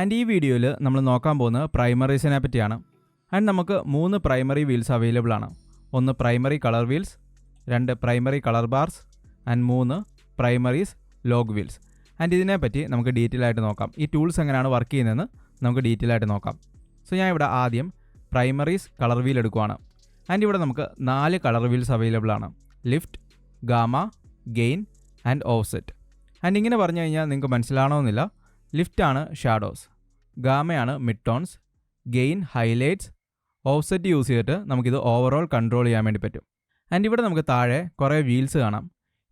And ഈ വീഡിയോയിൽ നമ്മൾ നോക്കാൻ പോകുന്നത് പ്രൈമറീസിനെ പറ്റിയാണ്. ആൻഡ് നമുക്ക് 3 പ്രൈമറി വീൽസ് അവൈലബിൾ ആണ്. ഒന്ന് primary colour wheels, 2 primary colour bars and 3 primaries log wheels. And ഇതിനെപ്പറ്റി നമുക്ക് ഡീറ്റെയിൽ ആയിട്ട് നോക്കാം. ഈ ടൂൾസ് എങ്ങനെയാണ് വർക്ക് ചെയ്യുന്നതെന്ന് നമുക്ക് ഡീറ്റെയിൽ ആയിട്ട് നോക്കാം. സോ ഞാൻ ഇവിടെ ആദ്യം പ്രൈമറീസ് കളർ വീൽ എടുക്കുവാണ്. ആൻഡ് ഇവിടെ നമുക്ക് 4 കളർ വീൽസ് അവൈലബിൾ ആണ്. Lift, gamma, gain and offset. And ഇങ്ങനെ പറഞ്ഞു കഴിഞ്ഞാൽ നിങ്ങൾക്ക് മനസ്സിലാവണമെന്നില്ല. ലിഫ്റ്റാണ് ഷാഡോസ്, ഗാമയാണ് mid tones, gain highlights, offset use ചെയ്തിട്ട് നമുക്കിത് ഓവറോൾ കൺട്രോൾ ചെയ്യാൻ വേണ്ടി പറ്റും. ആൻഡ് ഇവിടെ നമുക്ക് താഴെ കുറേ വീൽസ് കാണാം.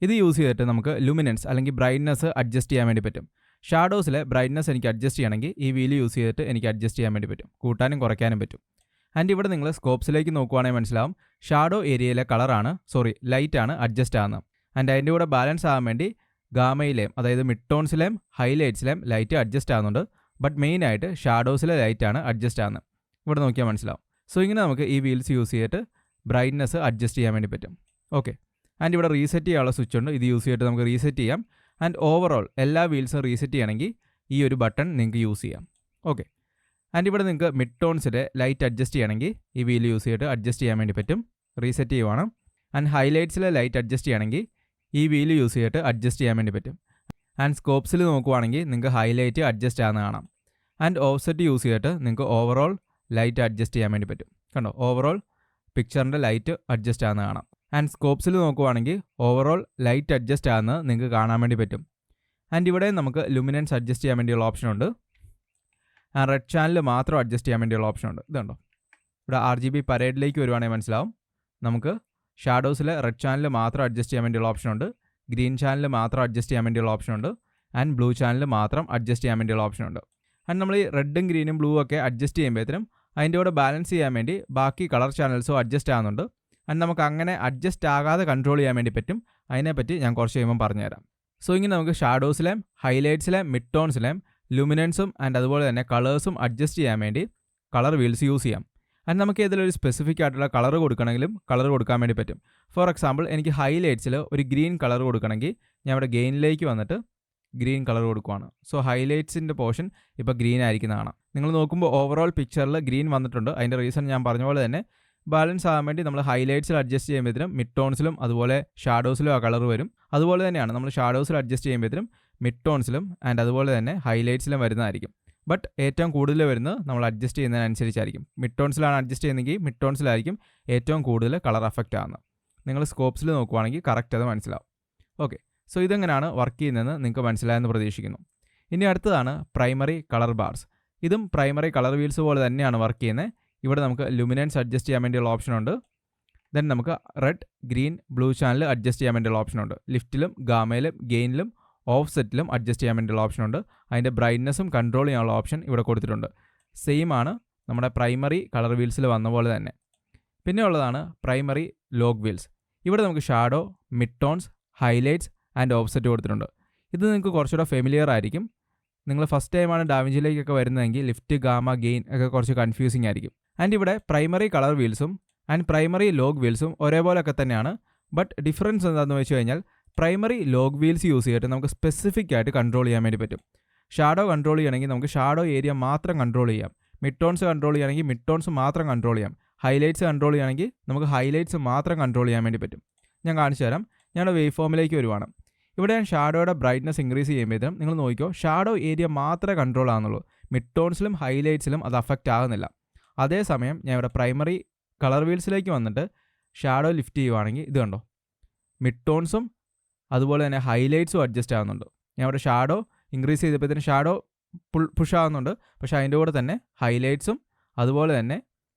ഇത് യൂസ് ചെയ്തിട്ട് നമുക്ക് ലുമിനൻസ് അല്ലെങ്കിൽ ബ്രൈറ്റ്നസ് അഡ്ജസ്റ്റ് ചെയ്യാൻ വേണ്ടി പറ്റും. ഷാഡോസിലെ ബ്രൈറ്റ്നസ് എനിക്ക് അഡ്ജസ്റ്റ് ചെയ്യണമെങ്കിൽ ഈ വീൽ യൂസ് ചെയ്തിട്ട് എനിക്ക് അഡ്ജസ്റ്റ് ചെയ്യാൻ വേണ്ടി പറ്റും, കൂട്ടാനും കുറയ്ക്കാനും പറ്റും. ആൻഡ് ഇവിടെ നിങ്ങൾ സ്കോപ്സിലേക്ക് നോക്കുവാണെങ്കിൽ മനസ്സിലാവും ഷാഡോ ഏരിയയിലെ ലൈറ്റാണ് അഡ്ജസ്റ്റ് ആകുന്നത്. ആൻഡ് അതിൻ്റെ കൂടെ ബാലൻസ് ആകാൻ വേണ്ടി ഗാമയിലെയും അതായത് മിഡ് ടോൺസിലെയും ഹൈലൈറ്റ്സിലെയും ലൈറ്റ് അഡ്ജസ്റ്റ് ആകുന്നുണ്ട്. ബട്ട് മെയിനായിട്ട് ഷാഡോസിലെ ലൈറ്റാണ് അഡ്ജസ്റ്റ് ആകുന്നത്. ഇവിടെ നോക്കിയാൽ മനസ്സിലാവും. സോ ഇങ്ങനെ നമുക്ക് ഈ വീൽസ് യൂസ് ചെയ്തിട്ട് ബ്രൈറ്റ്നസ് അഡ്ജസ്റ്റ് ചെയ്യാൻ വേണ്ടി പറ്റും. ഓക്കെ. ആൻഡ് ഇവിടെ റീസെറ്റ് ചെയ്യാനുള്ള സ്വിച്ച് ഉണ്ട്. ഇത് യൂസ് ചെയ്തിട്ട് നമുക്ക് റീസെറ്റ് ചെയ്യാം. ആൻഡ് ഓവറോൾ എല്ലാ വീൽസും റീസെറ്റ് ചെയ്യണമെങ്കിൽ ഈ ഒരു ബട്ടൺ നിങ്ങൾക്ക് യൂസ് ചെയ്യാം. ഓക്കെ. ആൻഡ് ഇവിടെ നിങ്ങൾക്ക് മിഡ് ടോൺസിലെ ലൈറ്റ് അഡ്ജസ്റ്റ് ചെയ്യണമെങ്കിൽ ഈ വീൽ യൂസ് ചെയ്തിട്ട് അഡ്ജസ്റ്റ് ചെയ്യാൻ വേണ്ടി പറ്റും. റീസെറ്റ് ചെയ്യുവാണ്. ആൻഡ് ഹൈലൈറ്റ്സിലെ ലൈറ്റ് അഡ്ജസ്റ്റ് ചെയ്യണമെങ്കിൽ ഈ വീൽ യൂസ് ചെയ്തിട്ട് അഡ്ജസ്റ്റ് ചെയ്യാൻ വേണ്ടി പറ്റും. ആൻഡ് സ്കോപ്സിൽ നോക്കുവാണെങ്കിൽ നിങ്ങൾക്ക് ഹൈലൈറ്റ് അഡ്ജസ്റ്റ് ആകുന്ന കാണാം. ആൻഡ് ഓഫ്സെറ്റ് യൂസ് ചെയ്തിട്ട് നിങ്ങൾക്ക് ഓവറോൾ ലൈറ്റ് അഡ്ജസ്റ്റ് ചെയ്യാൻ വേണ്ടി പറ്റും. കണ്ടോ, ഓവറോൾ പിക്ചറിൻ്റെ ലൈറ്റ് അഡ്ജസ്റ്റ് ആകുന്ന കാണാം. ആൻഡ് സ്കോപ്സിൽ നോക്കുവാണെങ്കിൽ ഓവറോൾ ലൈറ്റ് അഡ്ജസ്റ്റ് ആകുന്നത് നിങ്ങൾക്ക് കാണാൻ വേണ്ടി പറ്റും. ആൻഡ് ഇവിടെ നമുക്ക് ലുമിനൻസ് അഡ്ജസ്റ്റ് ചെയ്യാൻ വേണ്ടിയുള്ള ഓപ്ഷൻ ഉണ്ട്. ആൻഡ് റെഡ് ചാനൽ മാത്രം അഡ്ജസ്റ്റ് ചെയ്യാൻ വേണ്ടിയുള്ള ഓപ്ഷൻ ഉണ്ട്. ഇതുണ്ടോ, ഇവിടെ RGB പരേഡിലേക്ക് വരുവാണെങ്കിൽ മനസ്സിലാവും. നമുക്ക് ഷാഡോസിലെ റെഡ് ചാനൽ മാത്രം അഡ്ജസ്റ്റ് ചെയ്യാൻ വേണ്ടിയുള്ള ഓപ്ഷൻ ഉണ്ട്. ഗ്രീൻ ചാനൽ മാത്രം അഡ്ജസ്റ്റ് ചെയ്യാൻ വേണ്ടിയുള്ള ഓപ്ഷൻ ഉണ്ട്. ആൻഡ് ബ്ലൂ ചാനൽ മാത്രം അഡ്ജസ്റ്റ് ചെയ്യാൻ വേണ്ടിയുള്ള ഓപ്ഷൻ ഉണ്ട്. ആൻഡ് നമ്മൾ ഈ റെഡും ഗ്രീനും ബ്ലൂ ഒക്കെ അഡ്ജസ്റ്റ് ചെയ്യുമ്പോഴത്തേനും അതിൻ്റെ കൂടെ ബാലൻസ് ചെയ്യാൻ വേണ്ടി ബാക്കി കളർ ചാനൽസും അഡ്ജസ്റ്റ് ആകുന്നുണ്ട്. ആൻഡ് നമുക്ക് അങ്ങനെ അഡ്ജസ്റ്റ് ആകാതെ കൺട്രോൾ ചെയ്യാൻ വേണ്ടി പറ്റും. അതിനെപ്പറ്റി ഞാൻ കുറച്ച് കഴിയുമ്പോൾ പറഞ്ഞുതരാം. സോ ഇങ്ങനെ നമുക്ക് ഷാഡോസിലെയും ഹൈലൈറ്റ്സിലെയും മിഡ് ടോൺസിലെയും ലുമിനൻസും ആൻഡ് അതുപോലെ തന്നെ കളേഴ്സും അഡ്ജസ്റ്റ് ചെയ്യാൻ വേണ്ടി കളർ വീൽസ് യൂസ് ചെയ്യാം. ആൻഡ് നമുക്ക് ഏതെങ്കിലും ഒരു സ്പെസിഫിക് ആയിട്ടുള്ള കളർ കൊടുക്കണമെങ്കിലും കളർ കൊടുക്കാൻ വേണ്ടി പറ്റും. ഫോർ എക്സാമ്പിൾ എനിക്ക് ഹൈലൈറ്റ്സിൽ ഒരു ഗ്രീൻ കളർ കൊടുക്കണമെങ്കിൽ ഞാൻ ഇവിടെ ഗെയിനിലേക്ക് വന്നിട്ട് ഗ്രീൻ കളർ കൊടുക്കുവാണ്. സോ ഹൈലൈറ്റ്സിൻ്റെ പോർഷൻ ഇപ്പോൾ ഗ്രീൻ ആയിരിക്കുന്നതാണ്. നിങ്ങൾ നോക്കുമ്പോൾ ഓവറോൾ പിക്ചറിൽ ഗ്രീൻ വന്നിട്ടുണ്ട്. അതിൻ്റെ റീസൺ ഞാൻ പറഞ്ഞ പോലെ തന്നെ ബാലൻസ് ആകാൻ വേണ്ടി നമ്മൾ ഹൈലൈറ്റ്സിൽ അഡ്ജസ്റ്റ് ചെയ്യുമ്പോഴത്തേനും മിഡ് ടോൺസിലും അതുപോലെ ഷാഡോസിലും ആ കളർ വരും. അതുപോലെ തന്നെയാണ് നമ്മൾ ഷാഡോസിൽ അഡ്ജസ്റ്റ് ചെയ്യുമ്പോഴത്തേനും മിഡ് ടോൺസിലും ആൻഡ് അതുപോലെ തന്നെ ഹൈലൈറ്റ്സിലും വരുന്നതായിരിക്കും. ബട്ട് ഏറ്റവും കൂടുതൽ വരുന്നത് നമ്മൾ അഡ്ജസ്റ്റ് ചെയ്യുന്നതിനനുസരിച്ചായിരിക്കും. മിഡ് ടോൺസിലാണ് അഡ്ജസ്റ്റ് ചെയ്യുന്നതെങ്കിൽ മിഡ് ടോൺസിലായിരിക്കും ഏറ്റവും കൂടുതൽ കളർ അഫക്റ്റ് ആകുന്നത്. നിങ്ങൾ സ്കോപ്സിൽ നോക്കുവാണെങ്കിൽ കറക്റ്റ് അത് മനസ്സിലാവും. ഓക്കെ. സോ ഇതെങ്ങനെയാണ് വർക്ക് ചെയ്യുന്നതെന്ന് നിങ്ങൾക്ക് മനസ്സിലായെന്ന് പ്രതീക്ഷിക്കുന്നു. ഇനി അടുത്തതാണ് പ്രൈമറി കളർ ബാർസ്. ഇതും പ്രൈമറി കളർ വീൽസ് പോലെ തന്നെയാണ് വർക്ക് ചെയ്യുന്നത്. ഇവിടെ നമുക്ക് ലുമിനൻസ് അഡ്ജസ്റ്റ് ചെയ്യാൻ വേണ്ടിയുള്ള ഓപ്ഷൻ ഉണ്ട്. ദെൻ നമുക്ക് red, green, blue channel adjust ചെയ്യാൻ വേണ്ടിയുള്ള ഓപ്ഷൻ ഉണ്ട്. ലിഫ്റ്റിലും ഗാമയിലും ഗെയിനിലും ഓഫ്സെറ്റിലും അഡ്ജസ്റ്റ് ചെയ്യാൻ വേണ്ടിയുള്ള ഓപ്ഷൻ ഉണ്ട്. അതിൻ്റെ ബ്രൈറ്റ്നസ്സും കൺട്രോൾ ചെയ്യാനുള്ള ഓപ്ഷൻ ഇവിടെ കൊടുത്തിട്ടുണ്ട്. സെയിം ആണ് നമ്മുടെ പ്രൈമറി കളർ വീൽസിൽ വന്ന പോലെ തന്നെ. പിന്നെ ഉള്ളതാണ് പ്രൈമറി ലോഗ് വീൽസ്. ഇവിടെ നമുക്ക് shadow, mid tones, highlights and offset കൊടുത്തിട്ടുണ്ട്. ഇത് നിങ്ങൾക്ക് കുറച്ചുകൂടെ ഫെമിലിയർ ആയിരിക്കും. നിങ്ങൾ ഫസ്റ്റ് ടൈമാണ് ഡാവിഞ്ചിലേക്കൊക്കെ വരുന്നതെങ്കിൽ ലിഫ്റ്റ്, ഗാമ, ഗെയിൻ ഒക്കെ കുറച്ച് കൺഫ്യൂസിങ് ആയിരിക്കും. ആൻഡ് ഇവിടെ പ്രൈമറി കളർ വീൽസും ആൻഡ് പ്രൈമറി ലോഗ് വീൽസും ഒരേപോലെയൊക്കെ തന്നെയാണ്. ബട്ട് ഡിഫറൻസ് എന്താണെന്ന് വെച്ച് കഴിഞ്ഞാൽ പ്രൈമറി ലോഗ് വീൽസ് യൂസ് ചെയ്തിട്ട് നമുക്ക് സ്പെസിഫിക് ആയിട്ട് കൺട്രോൾ ചെയ്യാൻ വേണ്ടി പറ്റും. ഷാഡോ കൺട്രോൾ ചെയ്യണമെങ്കിൽ നമുക്ക് ഷാഡോ ഏരിയ മാത്രം കൺട്രോൾ ചെയ്യാം. മിഡ് ടോൺസ് കൺട്രോൾ ചെയ്യണമെങ്കിൽ മിഡ് ടോൺസ് മാത്രം കൺട്രോൾ ചെയ്യാം. ഹൈലൈറ്റ്സ് കൺട്രോൾ ചെയ്യണമെങ്കിൽ നമുക്ക് ഹൈലൈറ്റ്സ് മാത്രം കൺട്രോൾ ചെയ്യാൻ വേണ്ടി പറ്റും. ഞാൻ കാണിച്ചു തരാം. ഞങ്ങളുടെ വേവ് ഫോമിലേക്ക് വരുവാണ്. ഇവിടെ ഞാൻ ഷാഡോയുടെ ബ്രൈറ്റ്നസ് ഇൻക്രീസ് ചെയ്യുമ്പോഴത്തേനും നിങ്ങൾ നോക്കിക്കോ, ഷാഡോ ഏരിയ മാത്രമേ കൺട്രോൾ ആകുന്നുള്ളൂ. മിഡ് ടോൺസിലും ഹൈലൈറ്റ്സിലും അത് അഫക്റ്റ് ആകുന്നില്ല. അതേസമയം ഞാൻ ഇവിടെ പ്രൈമറി കളർ വീൽസിലേക്ക് വന്നിട്ട് ഷാഡോ ലിഫ്റ്റ് ചെയ്യുവാണെങ്കിൽ ഇത് കണ്ടോ, മിഡ് ടോൺസും അതുപോലെ തന്നെ ഹൈലൈറ്റ്സും അഡ്ജസ്റ്റ് ആകുന്നുണ്ട്. ഞാൻ ഇവിടെ ഷാഡോ ഇൻക്രീസ് ചെയ്തപ്പോഴത്തേനും ഷാഡോ പുഷ് ആകുന്നുണ്ട്. പക്ഷേ അതിൻ്റെ കൂടെ തന്നെ ഹൈലൈറ്റ്സും അതുപോലെ തന്നെ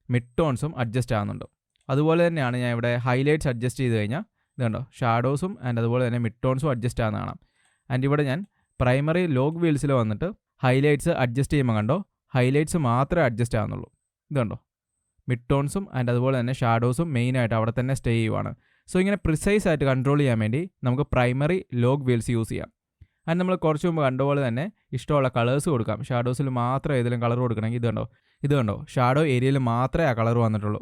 മിഡ് ടോൺസും അഡ്ജസ്റ്റ് ആകുന്നുണ്ട്. അതുപോലെ തന്നെയാണ് ഞാൻ ഇവിടെ ഹൈലൈറ്റ്സ് അഡ്ജസ്റ്റ് ചെയ്ത് കഴിഞ്ഞാൽ ഇത് കണ്ടോ, ഷാഡോസും ആൻഡ് അതുപോലെ തന്നെ മിഡ് ടോൺസും അഡ്ജസ്റ്റ് ആകുന്ന കാണാം. ആൻഡ് ഇവിടെ ഞാൻ പ്രൈമറി ലോഗ് വീൽസിൽ വന്നിട്ട് ഹൈലൈറ്റ്സ് അഡ്ജസ്റ്റ് ചെയ്യുമ്പോൾ കണ്ടോ, ഹൈലൈറ്റ്സ് മാത്രമേ അഡ്ജസ്റ്റ് ആകുന്നുള്ളൂ. ഇത് കണ്ടോ, മിഡ് ടോൺസും ആൻഡ് അതുപോലെ തന്നെ ഷാഡോസും മെയിനായിട്ട് അവിടെ തന്നെ സ്റ്റേ ചെയ്യുവാണ്. സോ ഇങ്ങനെ പ്രിസൈസ് ആയിട്ട് കൺട്രോൾ ചെയ്യാൻ വേണ്ടി നമുക്ക് പ്രൈമറി ലോഗ് വീൽസ് യൂസ് ചെയ്യാം. ആൻഡ് നമ്മൾ കുറച്ച് മുമ്പ് കണ്ടപോലെ തന്നെ ഇഷ്ടമുള്ള കളേഴ്സ് കൊടുക്കാം. ഷാഡോസിൽ മാത്രം ഏതെങ്കിലും കളർ കൊടുക്കണമെങ്കിൽ ഇത് കണ്ടോ ഷാഡോ ഏരിയയിൽ മാത്രമേ ആ കളർ വന്നിട്ടുള്ളൂ.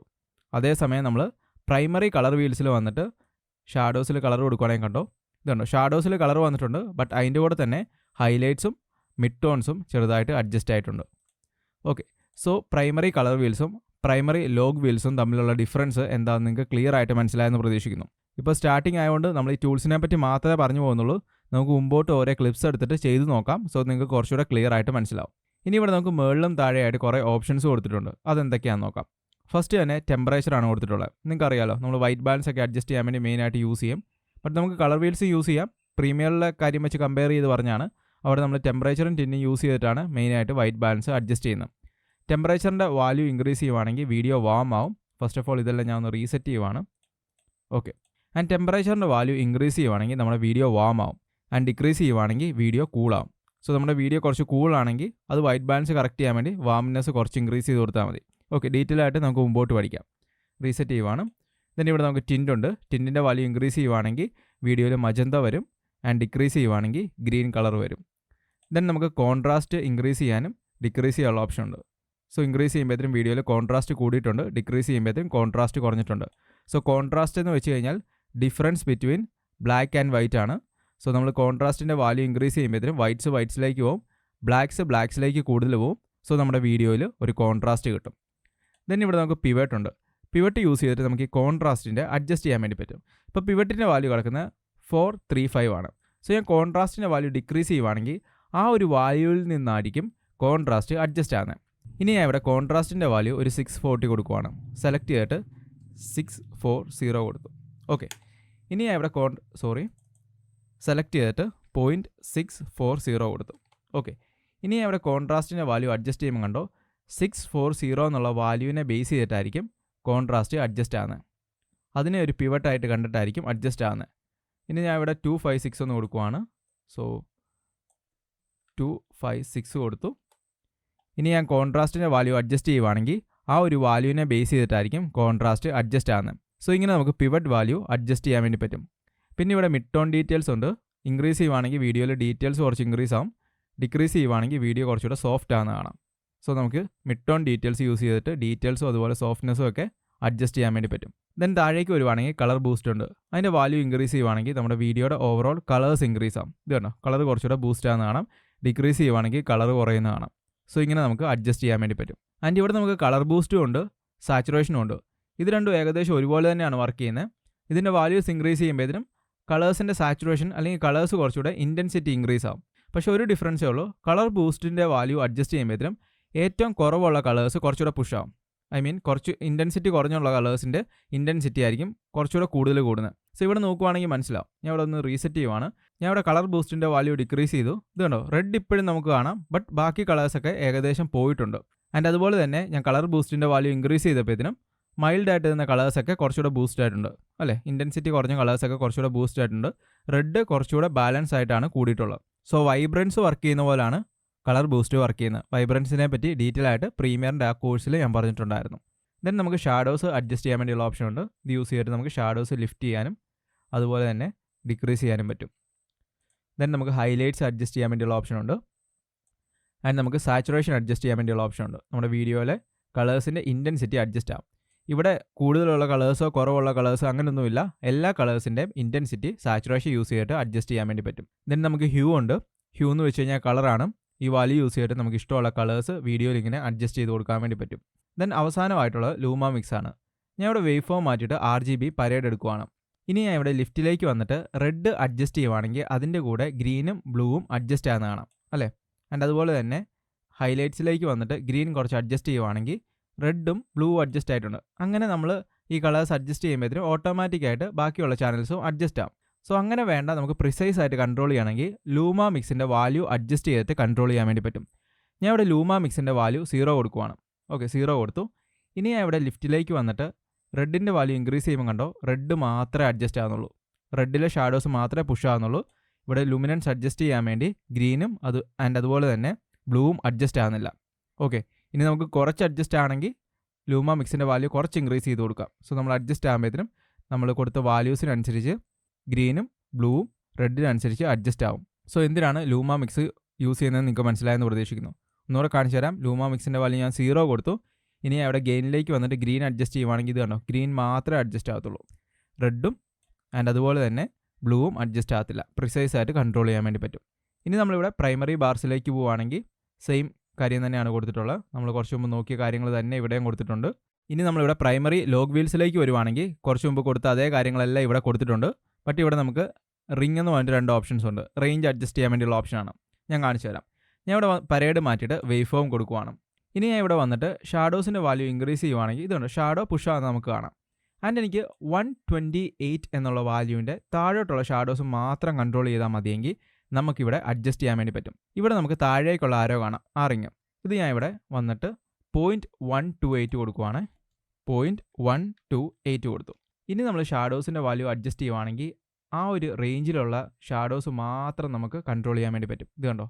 അതേസമയം നമ്മൾ പ്രൈമറി കളർ വീൽസിൽ വന്നിട്ട് ഷാഡോസിൽ കളർ കൊടുക്കുകയാണെങ്കിൽ കണ്ടോ, ഇത് കണ്ടോ ഷാഡോസിൽ കളർ വന്നിട്ടുണ്ട്. ബട്ട് അതിൻ്റെ കൂടെ തന്നെ ഹൈലൈറ്റ്സും മിഡ് ടോൺസും ചെറുതായിട്ട് അഡ്ജസ്റ്റ് ആയിട്ടുണ്ട്. ഓക്കെ, സോ പ്രൈമറി കളർ വീൽസും പ്രൈമറി ലോഗ് വീൽസും തമ്മിലുള്ള ഡിഫറൻസ് എന്താണെന്ന് നിങ്ങൾക്ക് ക്ലിയർ ആയിട്ട് മനസ്സിലായെന്ന് പ്രതീക്ഷിക്കുന്നു. ഇപ്പോൾ സ്റ്റാർട്ടിംഗ് ആയതുകൊണ്ട് നമ്മൾ ഈ ടൂൾസിനെ പറ്റി മാത്രമേ പറഞ്ഞു പോകുന്നുള്ളൂ. നമുക്ക് മുമ്പോട്ട് ഓരോ ക്ലിപ്സ് എടുത്തിട്ട് ചെയ്ത് നോക്കാം. സോ നിങ്ങൾക്ക് കുറച്ചുകൂടെ ക്ലിയർ ആയിട്ട് മനസ്സിലാവും. ഇനി ഇവിടെ നമുക്ക് മുകളിലും താഴെയായിട്ട് കുറേ ഓപ്ഷൻസ് കൊടുത്തിട്ടുണ്ട്. അതെന്തൊക്കെയാണെന്ന് നോക്കാം. ഫസ്റ്റ് തന്നെ ടെമ്പറേച്ചറാണ് കൊടുത്തിട്ടുള്ളത്. നിങ്ങൾക്ക് അറിയാലോ, നമ്മൾ വൈറ്റ് ബാലൻസ് ഒക്കെ അഡ്ജസ്റ്റ് ചെയ്യാൻ വേണ്ടി മെയിനായിട്ട് യൂസ് ചെയ്യും. ബട്ട് നമുക്ക് കളർ വീൽസ് യൂസ് ചെയ്യാം. പ്രീമിയറിലെ കാര്യം വെച്ച് കമ്പയർ ചെയ്ത് പറഞ്ഞാണ് അവിടെ നമ്മൾ ടെമ്പറേച്ചറും ടിന്നും യൂസ് ചെയ്തിട്ടാണ് മെയിനായിട്ട് വൈറ്റ് ബാലൻസ് അഡ്ജസ്റ്റ് ചെയ്യുന്നത്. ടെമ്പറേച്ചറിൻ്റെ വാല്യൂ ഇൻക്രീസ് ചെയ്യുവാണെങ്കിൽ വീഡിയോ വാം ആവും. ഫസ്റ്റ് ഓഫ് ഓൾ ഇതെല്ലാം ഞാൻ ഒന്ന് റീസെറ്റ് ചെയ്യുവാണ്. ഓക്കെ, ആൻഡ് ടെമ്പറേച്ചറിൻ്റെ വാല്യൂ ഇൻക്രീസ് ചെയ്യുവാണെങ്കിൽ നമ്മുടെ വീഡിയോ വാം ആവും. ആൻഡ് ഡിക്രീസ് ചെയ്യുവാണെങ്കിൽ വീഡിയോ കൂളാവും. സോ നമ്മുടെ വീഡിയോ കുറച്ച് കൂളാണെങ്കിൽ അത് വൈറ്റ് ബാലൻസ് കറക്റ്റ് ചെയ്യാൻ വേണ്ടി വാംനെസ് കുറച്ച് ഇൻക്രീസ് ചെയ്ത് കൊടുത്താൽ മതി. ഓക്കെ, ഡീറ്റെയിൽ ആയിട്ട് നമുക്ക് മുമ്പോട്ട് പഠിക്കാം. റീസെറ്റ് ചെയ്യുവാണ്. ദെൻ ഇവിടെ നമുക്ക് ടിൻ്റ് ഉണ്ട്. ടിൻറ്റിൻ്റെ വാല്യൂ ഇൻക്രീസ് ചെയ്യുവാണെങ്കിൽ വീഡിയോയിൽ മജന്ത വരും. ആൻഡ് ഡിക്രീസ് ചെയ്യുവാണെങ്കിൽ ഗ്രീൻ കളർ വരും. ദെൻ നമുക്ക് കോൺട്രാസ്റ്റ് ഇൻക്രീസ് ചെയ്യാനും ഡിക്രീസ് ചെയ്യാനുള്ള ഓപ്ഷൻ ഉണ്ട്. സോ ഇൻക്രീസ് ചെയ്യുമ്പോഴത്തേനും വീഡിയോയിൽ കോൺട്രാസ്റ്റ് കൂടിയിട്ടുണ്ട്, ഡിക്രീസ് ചെയ്യുമ്പോഴത്തേക്കും കോൺട്രാസ്റ്റ് കുറഞ്ഞിട്ടുണ്ട്. സോ കോൺട്രാസ്റ്റ് എന്ന് വെച്ച് കഴിഞ്ഞാൽ difference between black and white ആണ്. സോ നമ്മൾ കോൺട്രാസ്റ്റിൻ്റെ വാല്യൂ ഇൻക്രീസ് ചെയ്യുമ്പോഴത്തേനും വൈറ്റ്സിലേക്ക് പോകും, ബ്ലാക്സിലേക്ക് കൂടുതൽ പോകും. സോ നമ്മുടെ വീഡിയോയിൽ ഒരു കോൺട്രാസ്റ്റ് കിട്ടും. ദെൻ ഇവിടെ നമുക്ക് പിവറ്റ് ഉണ്ട്. പിവറ്റ് യൂസ് ചെയ്തിട്ട് നമുക്ക് ഈ കോൺട്രാസ്റ്റിൻ്റെ അഡ്ജസ്റ്റ് ചെയ്യാൻ വേണ്ടി പറ്റും. ഇപ്പോൾ പിവറ്റിൻ്റെ വാല്യൂ കിടക്കുന്നത് 435 ആണ്. സോ ഞാൻ കോൺട്രാസ്റ്റിൻ്റെ വാല്യൂ ഡിക്രീസ് ചെയ്യുവാണെങ്കിൽ ആ ഒരു വാല്യൂവിൽ നിന്നായിരിക്കും കോൺട്രാസ്റ്റ് അഡ്ജസ്റ്റ് ആകുന്നത്. ഇനി ഞാൻ ഇവിടെ കോൺട്രാസ്റ്റിൻ്റെ വാല്യൂ ഒരു 640 കൊടുക്കുവാണ്. സെലക്ട് ചെയ്തിട്ട് 640 കൊടുത്തു. ഓക്കെ, ഇനി ഞാൻ ഇവിടെ സെലക്ട് ചെയ്തിട്ട് 0.640 കൊടുത്തു. ഓക്കെ, ഇനി ഞാൻ ഇവിടെ കോൺട്രാസ്റ്റിൻ്റെ വാല്യൂ അഡ്ജസ്റ്റ് ചെയ്യുമ്പോൾ കണ്ടോ 640 എന്നുള്ള വാല്യൂവിനെ ബേസ് ചെയ്തിട്ടായിരിക്കും കോൺട്രാസ്റ്റ് അഡ്ജസ്റ്റ് ആകുന്നത്. അതിനെ ഒരു പിവറ്റായിട്ട് കണ്ടിട്ടായിരിക്കും അഡ്ജസ്റ്റ് ആകുന്നത്. ഇനി ഞാൻ ഇവിടെ 256 ഒന്ന് കൊടുക്കുവാണ്. സോ 256 കൊടുത്തു. ഇനി ഞാൻ കോൺട്രാസ്റ്റിൻ്റെ വാല്യൂ അഡ്ജസ്റ്റ് ചെയ്യുവാണെങ്കിൽ ആ ഒരു വാല്യൂവിനെ ബേസ് ചെയ്തിട്ടായിരിക്കും കോൺട്രാസ്റ്റ് അഡ്ജസ്റ്റ് ആകുന്നത്. സോ ഇങ്ങനെ നമുക്ക് പിവറ്റ് വാല്യൂ അഡ്ജസ്റ്റ് ചെയ്യാൻ വേണ്ടി പറ്റും. പിന്നെ ഇവിടെ മിഡ് ടോൺ ഡീറ്റെയിൽസ് ഉണ്ട്. ഇൻക്രീസ് ചെയ്യുവാണെങ്കിൽ വീഡിയോയിൽ ഡീറ്റെയിൽസ് കുറച്ച് ഇൻക്രീസ് ആവും, ഡിക്രീസ് ചെയ്യുവാണെങ്കിൽ വീഡിയോ കുറച്ചുകൂടെ സോഫ്റ്റ് ആണെന്ന് കാണാം. സോ നമുക്ക് മിഡ് ടോൺ ഡീറ്റെയിൽസ് യൂസ് ചെയ്തിട്ട് ഡീറ്റെയിൽസും അതുപോലെ സോഫ്റ്റ്നെസ്സും ഒക്കെ അഡ്ജസ്റ്റ് ചെയ്യാൻ വേണ്ടി പറ്റും. ദെൻ താഴേക്ക് വരുവാണെങ്കിൽ കളർ ബൂസ്റ്റ് ഉണ്ട്. അതിൻ്റെ വാല്യൂ ഇൻക്രീസ് ചെയ്യുവാണെങ്കിൽ നമ്മുടെ വീഡിയോയുടെ ഓവറോൾ കളേഴ്സ് ഇൻക്രീസ് ആവും. ഇത് കണ്ടോ, കളർ കുറച്ചുകൂടെ ബൂസ്റ്റ് ആണെന്ന് കാണാം. ഡിക്രീസ് ചെയ്യുവാണെങ്കിൽ കളർ കുറയുന്ന കാണാം. സോ ഇങ്ങനെ നമുക്ക് അഡ്ജസ്റ്റ് ചെയ്യാൻ വേണ്ടി പറ്റും. ആൻഡ് ഇവിടെ നമുക്ക് കളർ ബൂസ്റ്റും ഉണ്ട്, സാച്ചുറേഷനും ഉണ്ട്. ഇത് രണ്ടും ഏകദേശം ഒരുപോലെ തന്നെയാണ് വർക്ക് ചെയ്യുന്നത്. ഇതിൻ്റെ വാല്യൂസ് ഇൻക്രീസ് ചെയ്യുമ്പോഴത്തേനും കളേഴ്സിൻ്റെ സാച്ചുറേഷൻ അല്ലെങ്കിൽ കളേഴ്സ് കുറച്ചുകൂടെ ഇൻറ്റൻസിറ്റി ഇൻക്രീസ് ആവും. പക്ഷേ ഒരു ഡിഫറൻസേ ഉള്ളൂ, കളർ ബൂസ്റ്റിൻ്റെ വാല്യൂ അഡ്ജസ്റ്റ് ചെയ്യുമ്പോഴത്തേനും ഏറ്റവും കുറവുള്ള കളേഴ്സ് കുറച്ചുകൂടെ പുഷാവും. കുറച്ച് ഇൻറ്റൻസിറ്റി കുറഞ്ഞുള്ള കളേഴ്സിൻ്റെ ഇൻറ്റൻസിറ്റി ആയിരിക്കും കുറച്ചുകൂടെ കൂടുതൽ കൂടുന്നത്. സോ ഇവിടെ നോക്കുവാണെങ്കിൽ മനസ്സിലാവും. ഞാൻ ഇവിടെ ഒന്ന് റീസെറ്റ് ചെയ്യുവാണ്. ഞാൻ ഇവിടെ കളർ ബൂസ്റ്റിൻ്റെ വാല്യൂ ഡിക്രീസ് ചെയ്തു. ഇത് കണ്ടോ, റെഡ് ഇപ്പോഴും നമുക്ക് കാണാം, ബട്ട് ബാക്കി കളേഴ്സൊക്കെ ഏകദേശം പോയിട്ടുണ്ട്. ആൻഡ് അതുപോലെ തന്നെ ഞാൻ കളർ ബൂസ്റ്റിൻ്റെ വാല്യൂ ഇൻക്രീസ് ചെയ്തപ്പോഴത്തേനും മൈൽഡായിട്ട് നിന്ന കളേഴ്സൊക്കെ കുറച്ചുകൂടെ ബൂസ്റ്റ് ആയിട്ടുണ്ട് അല്ലേ. ഇൻറ്റൻസിറ്റി കുറഞ്ഞ കളേഴ്സൊക്കെ കുറച്ചുകൂടെ ബൂസ്റ്റ് ആയിട്ടുണ്ട്. റെഡ് കുറച്ചുകൂടെ ബാലൻസ് ആയിട്ടാണ് കൂടിയിട്ടുള്ളത്. സോ വൈബ്രൻസ് വർക്ക് ചെയ്യുന്ന പോലെയാണ് കളർ ബൂസ്റ്റ് വർക്ക് ചെയ്യുന്നത്. വൈബ്രൻസിനെ പറ്റി ഡീറ്റെയിൽ ആയിട്ട് പ്രീമിയറിൻ്റെ ആ കോഴ്സിൽ ഞാൻ പറഞ്ഞിട്ടുണ്ടായിരുന്നു. ദെൻ നമുക്ക് ഷാഡോസ് അഡ്ജസ്റ്റ് ചെയ്യാൻ വേണ്ടിയുള്ള ഓപ്ഷൻ ഉണ്ട്. ഇത് യൂസ് ചെയ്തിട്ട് നമുക്ക് ഷാഡോസ് ലിഫ്റ്റ് ചെയ്യാനും അതുപോലെ തന്നെ ഡിക്രീസ് ചെയ്യാനും പറ്റും. ദെൻ നമുക്ക് ഹൈലൈറ്റ്സ് അഡ്ജസ്റ്റ് ചെയ്യാൻ വേണ്ടിയുള്ള ഓപ്ഷൻ ഉണ്ട്. ആൻഡ് നമുക്ക് സാച്ചുറേഷൻ അഡ്ജസ്റ്റ് ചെയ്യാൻ വേണ്ടിയുള്ള ഓപ്ഷൻ ഉണ്ട്. നമ്മുടെ വീഡിയോയിലെ കളേഴ്സിൻ്റെ ഇൻറ്റൻസിറ്റി അഡ്ജസ്റ്റ് ആവും. ഇവിടെ കൂടുതലുള്ള കളേഴ്സോ കുറവുള്ള കളേഴ്സോ അങ്ങനെയൊന്നുമില്ല. എല്ലാ കളേഴ്സിൻ്റെയും ഇൻറ്റൻസിറ്റി സാച്ചുറേഷൻ യൂസ് ചെയ്തിട്ട് അഡ്ജസ്റ്റ് ചെയ്യാൻ വേണ്ടി പറ്റും. ദെൻ നമുക്ക് ഹ്യൂ ഉണ്ട്. ഹ്യൂ എന്ന് വെച്ച് കഴിഞ്ഞാൽ കളറാണ്. ഈ വാല്യൂ യൂസ് ചെയ്തിട്ട് നമുക്ക് ഇഷ്ടമുള്ള കളേഴ്സ് വീഡിയോയിൽ ഇങ്ങനെ അഡ്ജസ്റ്റ് ചെയ്ത് കൊടുക്കാൻ വേണ്ടി പറ്റും. ദെൻ അവസാനമായിട്ടുള്ളത് ലൂമ മിക്സ് ആണ്. ഞാൻ ഇവിടെ വേവ് ഫോം മാറ്റിയിട്ട് RGB പരേഡ് എടുക്കുവാണ്. ഇനി ഞാൻ ഇവിടെ ലിഫ്റ്റിലേക്ക് വന്നിട്ട് റെഡ് അഡ്ജസ്റ്റ് ചെയ്യുവാണെങ്കിൽ അതിൻ്റെ കൂടെ ഗ്രീനും ബ്ലൂവും അഡ്ജസ്റ്റ് ആകുന്ന കാണാം അല്ലേ. ആൻഡ് അതുപോലെ തന്നെ ഹൈലൈറ്റ്സിലേക്ക് വന്നിട്ട് ഗ്രീൻ കുറച്ച് അഡ്ജസ്റ്റ് ചെയ്യുവാണെങ്കിൽ റെഡും ബ്ലൂ അഡ്ജസ്റ്റ് ആയിട്ടുണ്ട്. അങ്ങനെ നമ്മൾ ഈ കളേഴ്സ് അഡ്ജസ്റ്റ് ചെയ്യുമ്പോഴത്തേനും ഓട്ടോമാറ്റിക്കായിട്ട് ബാക്കിയുള്ള ചാനൽസും അഡ്ജസ്റ്റ് ആവും. സോ അങ്ങനെ വേണ്ട, നമുക്ക് പ്രിസൈസ് ആയിട്ട് കൺട്രോൾ ചെയ്യണമെങ്കിൽ ലൂമ മിക്സിൻ്റെ വാല്യൂ അഡ്ജസ്റ്റ് ചെയ്തിട്ട് കൺട്രോൾ ചെയ്യാൻ വേണ്ടി പറ്റും. ഞാൻ ഇവിടെ ലൂമ മിക്സിൻ്റെ വാല്യൂ 0 കൊടുക്കുവാണ്. ഓക്കെ, 0 കൊടുത്തു. ഇനി ഞാൻ ഇവിടെ ലിഫ്റ്റിലേക്ക് വന്നിട്ട് റെഡിൻ്റെ വാല്യൂ ഇൻക്രീസ് ചെയ്യുമ്പോൾ കണ്ടോ റെഡ് മാത്രമേ അഡ്ജസ്റ്റ് ആകുന്നുള്ളൂ. റെഡിലെ ഷാഡോസ് മാത്രമേ പുഷ് ആകുന്നുള്ളൂ. ഇവിടെ ലുമിനൻസ് അഡ്ജസ്റ്റ് ചെയ്യാൻ വേണ്ടി ഗ്രീനും അതുപോലെ തന്നെ ബ്ലൂവും അഡ്ജസ്റ്റ് ആകുന്നില്ല. ഓക്കെ, ഇനി നമുക്ക് കുറച്ച് അഡ്ജസ്റ്റ് ആണെങ്കിൽ ലൂമ മിക്സിൻ്റെ വാല്യൂ കുറച്ച് ഇൻക്രീസ് ചെയ്ത് കൊടുക്കാം. സോ നമ്മൾ അഡ്ജസ്റ്റ് ആകുമ്പോഴത്തേനും നമ്മൾ കൊടുത്ത വാല്യൂസിനനുസരിച്ച് ഗ്രീനും ബ്ലൂവും റെഡിനനുസരിച്ച് അഡ്ജസ്റ്റ് ആവും. സോ എന്തിനാണ് ലൂമ മിക്സ് യൂസ് ചെയ്യുന്നത് നിങ്ങൾക്ക് മനസ്സിലായെന്ന് പ്രതീക്ഷിക്കുന്നു. ഒന്നുകൂടെ കാണിച്ചു തരാം. ലൂമ മിക്സിൻ്റെ വാല്യൂ ഞാൻ 0 കൊടുത്തു. ഇനി അവിടെ ഗെയിനിലേക്ക് വന്നിട്ട് ഗ്രീൻ അഡ്ജസ്റ്റ് ചെയ്യുവാണെങ്കിൽ ഇത് കണ്ടോ, ഗ്രീൻ മാത്രമേ അഡ്ജസ്റ്റ് ആകത്തുള്ളൂ. റെഡും അതുപോലെ തന്നെ ബ്ലൂവും അഡ്ജസ്റ്റ് ആകത്തില്ല. പ്രിസൈസ് ആയിട്ട് കൺട്രോൾ ചെയ്യാൻ വേണ്ടി പറ്റും. ഇനി നമ്മളിവിടെ പ്രൈമറി ബാർസിലേക്ക് പോവുകയാണെങ്കിൽ സെയിം കാര്യം തന്നെയാണ് കൊടുത്തിട്ടുള്ളത്. നമ്മൾ കുറച്ച് മുമ്പ് നോക്കിയ കാര്യങ്ങൾ തന്നെ ഇവിടെയും കൊടുത്തിട്ടുണ്ട്. ഇനി നമ്മളിവിടെ പ്രൈമറി ലോഗ് വീൽസിലേക്ക് വരുവാണെങ്കിൽ കുറച്ച് മുമ്പ് കൊടുത്ത അതേ കാര്യങ്ങളെല്ലാം ഇവിടെ കൊടുത്തിട്ടുണ്ട്. ബട്ട് ഇവിടെ നമുക്ക് റിംഗ് എന്ന് പറഞ്ഞിട്ട് 2 ഓപ്ഷൻസ് ഉണ്ട്. റേഞ്ച് അഡ്ജസ്റ്റ് ചെയ്യാൻ വേണ്ടിയുള്ള ഓപ്ഷനാണ്. ഞാൻ കാണിച്ചു തരാം. ഞാൻ ഇവിടെ പരേഡ് മാറ്റിയിട്ട് വേവ് ഫോം കൊടുക്കുവാണ്. ഇനി ഞാൻ ഇവിടെ വന്നിട്ട് ഷാഡോസിൻ്റെ വാല്യൂ ഇൻക്രീസ് ചെയ്യുവാണെങ്കിൽ ഇതുണ്ട്, ഷാഡോ പുഷ് ആണെന്ന് നമുക്ക് കാണാം. ആൻഡ് എനിക്ക് 128 എന്നുള്ള വാല്യൂവിൻ്റെ താഴോട്ടുള്ള ഷാഡോസ് മാത്രം കൺട്രോൾ ചെയ്താൽ മതിയെങ്കിൽ നമുക്കിവിടെ അഡ്ജസ്റ്റ് ചെയ്യാൻ വേണ്ടി പറ്റും. ഇവിടെ നമുക്ക് താഴേക്കുള്ള ആരോ കാണാം, ആ റിങ്. ഇത് ഞാൻ ഇവിടെ വന്നിട്ട് 0.128 കൊടുക്കുവാണ്. 0.128 കൊടുത്തു. ഇനി നമ്മൾ ഷാഡോസിൻ്റെ വാല്യൂ അഡ്ജസ്റ്റ് ചെയ്യുവാണെങ്കിൽ ആ ഒരു റേഞ്ചിലുള്ള ഷാഡോസ് മാത്രം നമുക്ക് കൺട്രോൾ ചെയ്യാൻ വേണ്ടി പറ്റും. ഇത് കണ്ടോ,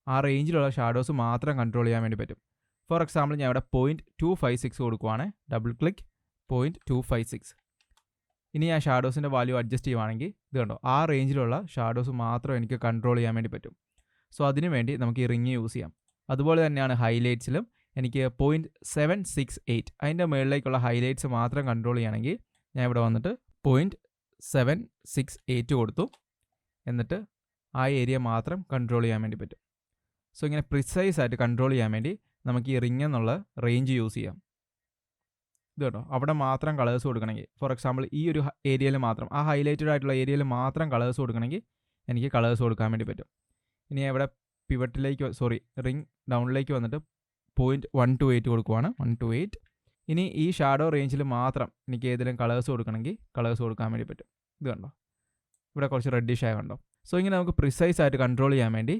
ആ റേഞ്ചിലുള്ള ഷാഡോസ് മാത്രം കൺട്രോൾ ചെയ്യാൻ വേണ്ടി പറ്റും. ഫോർ എക്സാമ്പിൾ ഞാൻ ഇവിടെ 0.256 കൊടുക്കുവാണ്. Double click 0.256. ഇനി ഞാൻ ഷാഡോസിൻ്റെ വാല്യൂ അഡ്ജസ്റ്റ് ചെയ്യുവാണെങ്കിൽ ഇത് കണ്ടോ, ആ റേഞ്ചിലുള്ള ഷാഡോസ് മാത്രം എനിക്ക് കൺട്രോൾ ചെയ്യാൻ വേണ്ടി പറ്റും. സോ അതിനു വേണ്ടി നമുക്ക് ഈ റിങ് യൂസ് ചെയ്യാം. അതുപോലെ തന്നെയാണ് ഹൈലൈറ്റ്സിലും എനിക്ക് 0.768 അതിൻ്റെ മുകളിലേക്കുള്ള ഹൈലൈറ്റ്സ് മാത്രം കൺട്രോൾ ചെയ്യുകയാണെങ്കിൽ ഞാൻ ഇവിടെ വന്നിട്ട് 0.768 കൊടുത്തു. എന്നിട്ട് ആ ഏരിയ മാത്രം കൺട്രോൾ ചെയ്യാൻ വേണ്ടി പറ്റും. സോ ഇങ്ങനെ പ്രിസൈസ് ആയിട്ട് കൺട്രോൾ ചെയ്യാൻ വേണ്ടി നമുക്ക് ഈ റിങ് എന്നുള്ള റേഞ്ച് യൂസ് ചെയ്യാം. ഇത് കേട്ടോ, അവിടെ മാത്രം കളേഴ്സ് കൊടുക്കണമെങ്കിൽ, ഫോർ എക്സാമ്പിൾ ഈ ഒരു ഏരിയയിൽ മാത്രം, ആ ഹൈലൈറ്റഡ് ആയിട്ടുള്ള ഏരിയയിൽ മാത്രം കളേഴ്സ് കൊടുക്കണമെങ്കിൽ എനിക്ക് കളേഴ്സ് കൊടുക്കാൻ വേണ്ടി പറ്റും. ഇനി ഇവിടെ റിങ് ഡൗണിലേക്ക് വന്നിട്ട് 0.128 കൊടുക്കുവാണ്. 128. ഇനി ഈ ഷാഡോ റേഞ്ചിൽ മാത്രം എനിക്ക് ഏതെങ്കിലും കളേഴ്സ് കൊടുക്കണമെങ്കിൽ കളേഴ്സ് കൊടുക്കാൻ വേണ്ടി പറ്റും. ഇത് കണ്ടോ, ഇവിടെ കുറച്ച് റെഡിഷ് ആയ കണ്ടോ. സോ ഇങ്ങനെ നമുക്ക് പ്രിസൈസ് ആയിട്ട് കൺട്രോൾ ചെയ്യാൻ വേണ്ടി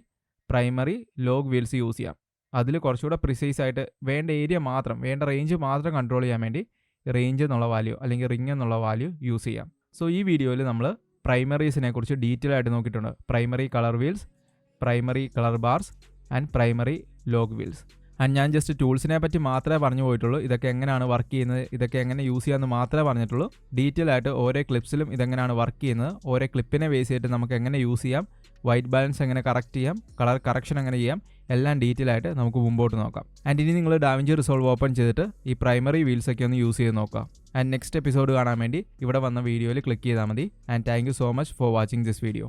പ്രൈമറി ലോഗ് വീൽസ് യൂസ് ചെയ്യാം. അതിൽ കുറച്ചുകൂടെ പ്രിസൈസ് ആയിട്ട് വേണ്ട ഏരിയ മാത്രം, വേണ്ട റേഞ്ച് മാത്രം കൺട്രോൾ ചെയ്യാൻ വേണ്ടി റേഞ്ച് എന്നുള്ള വാല്യൂ അല്ലെങ്കിൽ റിങ് എന്നുള്ള വാല്യൂ യൂസ് ചെയ്യാം. സോ ഈ വീഡിയോയിൽ നമ്മൾ പ്രൈമറീസിനെ കുറിച്ച് ഡീറ്റെയിൽ ആയിട്ട് നോക്കിയിട്ടുണ്ട്. Primary colour wheels, primary colour bars and primary log wheels. And ഞാൻ ജസ്റ്റ് ടൂൾസിനെ പറ്റി മാത്രമേ പറഞ്ഞു പോയിട്ടുള്ളൂ. ഇതൊക്കെ എങ്ങനെയാണ് വർക്ക് ചെയ്യുന്നത്, ഇതൊക്കെ എങ്ങനെ യൂസ് ചെയ്യാമെന്ന് മാത്രമേ പറഞ്ഞിട്ടുള്ളൂ. ഡീറ്റെയിൽ ആയിട്ട് ഓരോ ക്ലിപ്സിലും ഇതെങ്ങനെയാണ് വർക്ക് ചെയ്യുന്നത്, ഓരോ ക്ലിപ്പിനെ ബേസ് ചെയ്തിട്ട് നമുക്ക് എങ്ങനെ യൂസ് ചെയ്യാം, വൈറ്റ് ബാലൻസ് എങ്ങനെ കറക്റ്റ് ചെയ്യാം, കളർ കറക്ഷൻ എങ്ങനെ ചെയ്യാം, എല്ലാം ഡീറ്റെയിൽ ആയിട്ട് നമുക്ക് മുമ്പോട്ട് നോക്കാം. ആൻഡ് ഇനി നിങ്ങൾ ഡാവിഞ്ചി റിസോൾവ് ഓപ്പൺ ചെയ്തിട്ട് ഈ പ്രൈമറി വീൽസൊക്കെ ഒന്ന് യൂസ് ചെയ്ത് നോക്കാം. ആൻഡ് നെക്സ്റ്റ് എപ്പിസോഡ് കാണാൻ വേണ്ടി ഇവിടെ വന്ന വീഡിയോയിൽ ക്ലിക്ക് ചെയ്താൽ മതി. And thank you so much for watching this video.